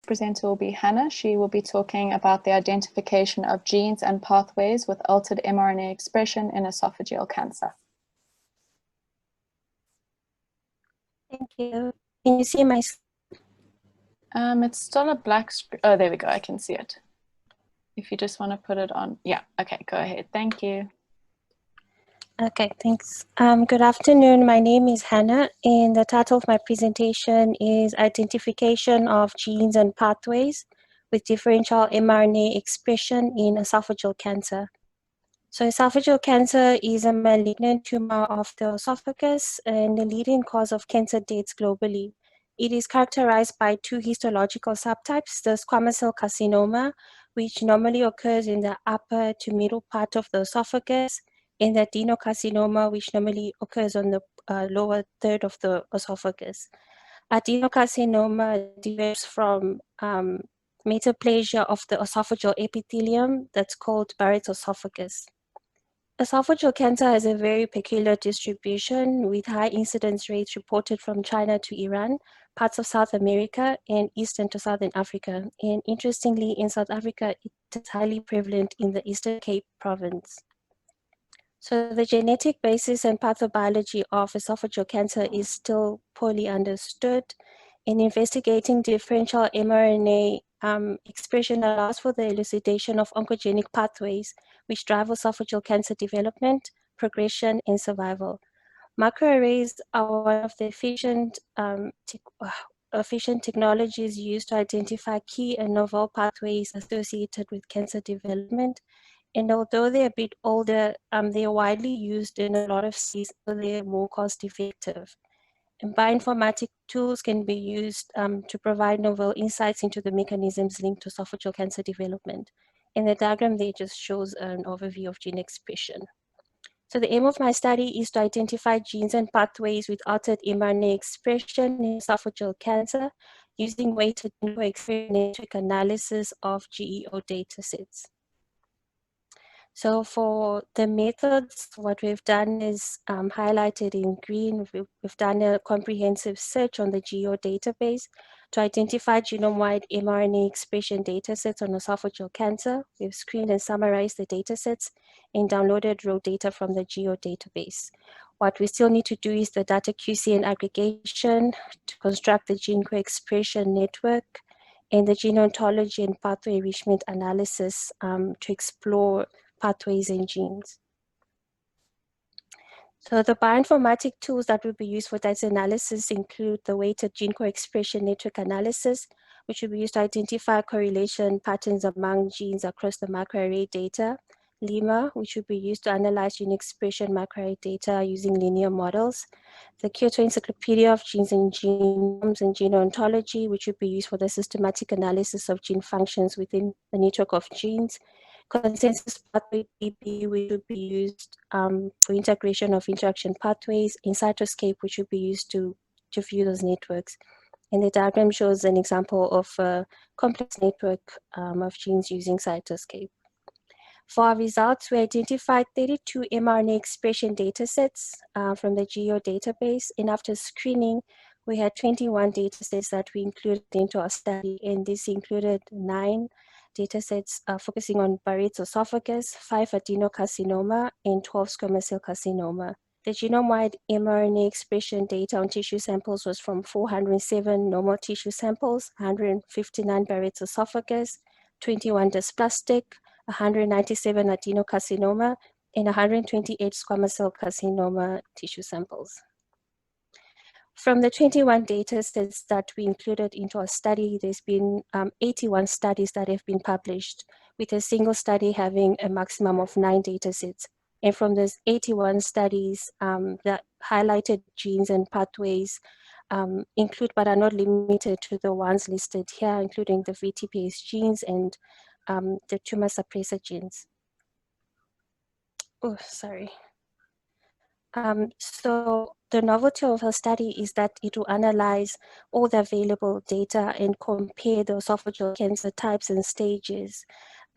presenter will be Hannah. She will be talking about the identification of genes and pathways with altered mRNA expression in esophageal cancer. Thank you. Can you see my screen? It's still a black screen. Oh, there we go. I can see it. If you just want to put it on. Yeah, okay, go ahead. Thank you. Okay, thanks. Good afternoon. My name is Hannah, and the title of my presentation is Identification of Genes and Pathways with Differential mRNA Expression in Esophageal Cancer. So esophageal cancer is a malignant tumor of the esophagus and the leading cause of cancer deaths globally. It is characterized by two histological subtypes, the squamous cell carcinoma, which normally occurs in the upper to middle part of the esophagus, and the adenocarcinoma, which normally occurs on the lower third of the esophagus. Adenocarcinoma develops from metaplasia of the esophageal epithelium that's called Barrett's esophagus. Esophageal cancer has a very peculiar distribution with high incidence rates reported from China to Iran, parts of South America, and Eastern to Southern Africa. And interestingly, in South Africa, it is highly prevalent in the Eastern Cape province. So the genetic basis and pathobiology of esophageal cancer is still poorly understood. In investigating differential mRNA expression allows for the elucidation of oncogenic pathways which drive esophageal cancer development, progression, and survival. Microarrays are one of the efficient technologies used to identify key and novel pathways associated with cancer development. And although they're a bit older, they're widely used in a lot of cities, so they're more cost effective. And bioinformatic tools can be used to provide novel insights into the mechanisms linked to esophageal cancer development. In the diagram, there just shows an overview of gene expression. So the aim of my study is to identify genes and pathways with altered mRNA expression in esophageal cancer using weighted expression network analysis of GEO datasets. So for the methods, what we've done is highlighted in green. We've done a comprehensive search on the GEO database to identify genome-wide mRNA expression datasets on esophageal cancer. We've screened and summarized the datasets and downloaded raw data from the GEO database. What we still need to do is the data QC and aggregation to construct the gene co-expression network and the gene ontology and pathway enrichment analysis to explore pathways and genes. So the bioinformatic tools that will be used for data analysis include the weighted gene co-expression network analysis, which will be used to identify correlation patterns among genes across the microarray data. LIMA, which will be used to analyze gene expression microarray data using linear models. The Kyoto Encyclopedia of Genes and Genomes and Gene Ontology, which will be used for the systematic analysis of gene functions within the network of genes. Consensus pathway DB, which will be used for integration of interaction pathways, in Cytoscape, which will be used to view those networks. And the diagram shows an example of a complex network of genes using Cytoscape. For our results, we identified 32 mRNA expression datasets from the GEO database, and after screening, we had 21 datasets that we included into our study, and this included 9 datasets focusing on Barrett's esophagus, 5 adenocarcinoma, and 12 squamous cell carcinoma. The genome-wide mRNA expression data on tissue samples was from 407 normal tissue samples, 159 Barrett's esophagus, 21 dysplastic, 197 adenocarcinoma, and 128 squamous cell carcinoma tissue samples. From the 21 data sets that we included into our study, there's been 81 studies that have been published, with a single study having a maximum of 9 data sets. And from those 81 studies that highlighted genes and pathways include but are not limited to the ones listed here, including the VTPase genes and the tumor suppressor genes. Oh, sorry. So the novelty of our study is that it will analyze all the available data and compare the esophageal cancer types and stages.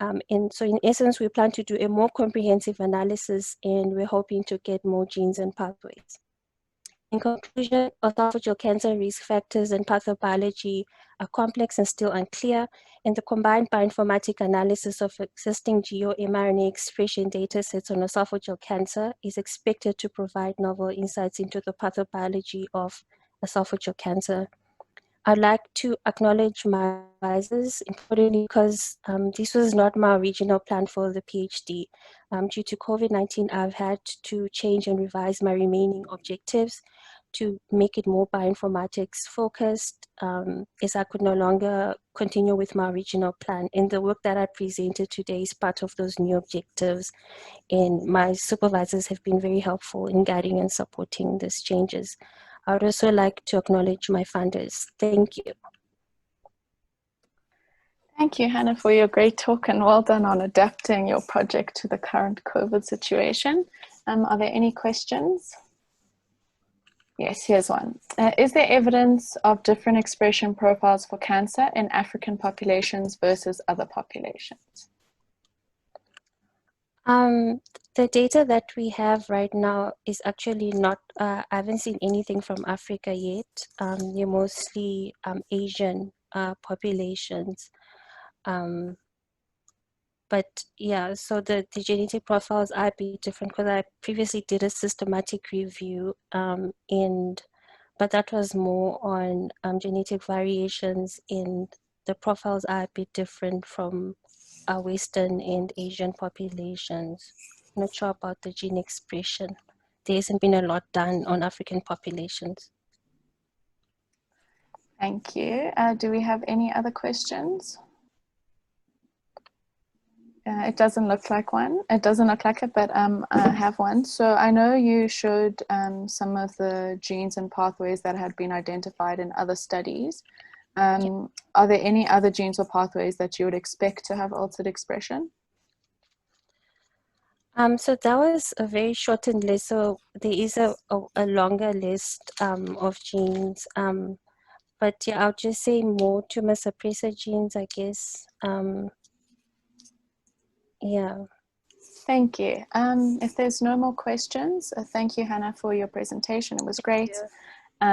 And so in essence, we plan to do a more comprehensive analysis, and we're hoping to get more genes and pathways. In conclusion, esophageal cancer risk factors and pathobiology are complex and still unclear, and the combined bioinformatic analysis of existing geo-mRNA expression datasets on esophageal cancer is expected to provide novel insights into the pathobiology of esophageal cancer. I'd like to acknowledge my advisors, importantly because this was not my original plan for the PhD. Due to COVID-19, I've had to change and revise my remaining objectives to make it more bioinformatics focused, as I could no longer continue with my original plan. And the work that I presented today is part of those new objectives. And my supervisors have been very helpful in guiding and supporting these changes. I would also like to acknowledge my funders. Thank you. Thank you, Hannah, for your great talk, and well done on adapting your project to the current COVID situation. Are there any questions? Yes, here's one. Is there evidence of different expression profiles for cancer in African populations versus other populations? The data that we have right now is actually not, I haven't seen anything from Africa yet. They're mostly Asian populations. But yeah, so the genetic profiles are a bit different because I previously did a systematic review, but that was more on genetic variations, and the profiles are a bit different from Western and Asian populations. I'm not sure about the gene expression. There hasn't been a lot done on African populations. Thank you. Do we have any other questions? It doesn't look like one. It doesn't look like it, but I have one. So I know you showed some of the genes and pathways that had been identified in other studies. Are there any other genes or pathways that you would expect to have altered expression? So that was a very shortened list. So there is a longer list of genes. But yeah, I'll just say more tumor suppressor genes, I guess. Yeah. Thank you. If there's no more questions, thank you, Hannah, for your presentation. It was great.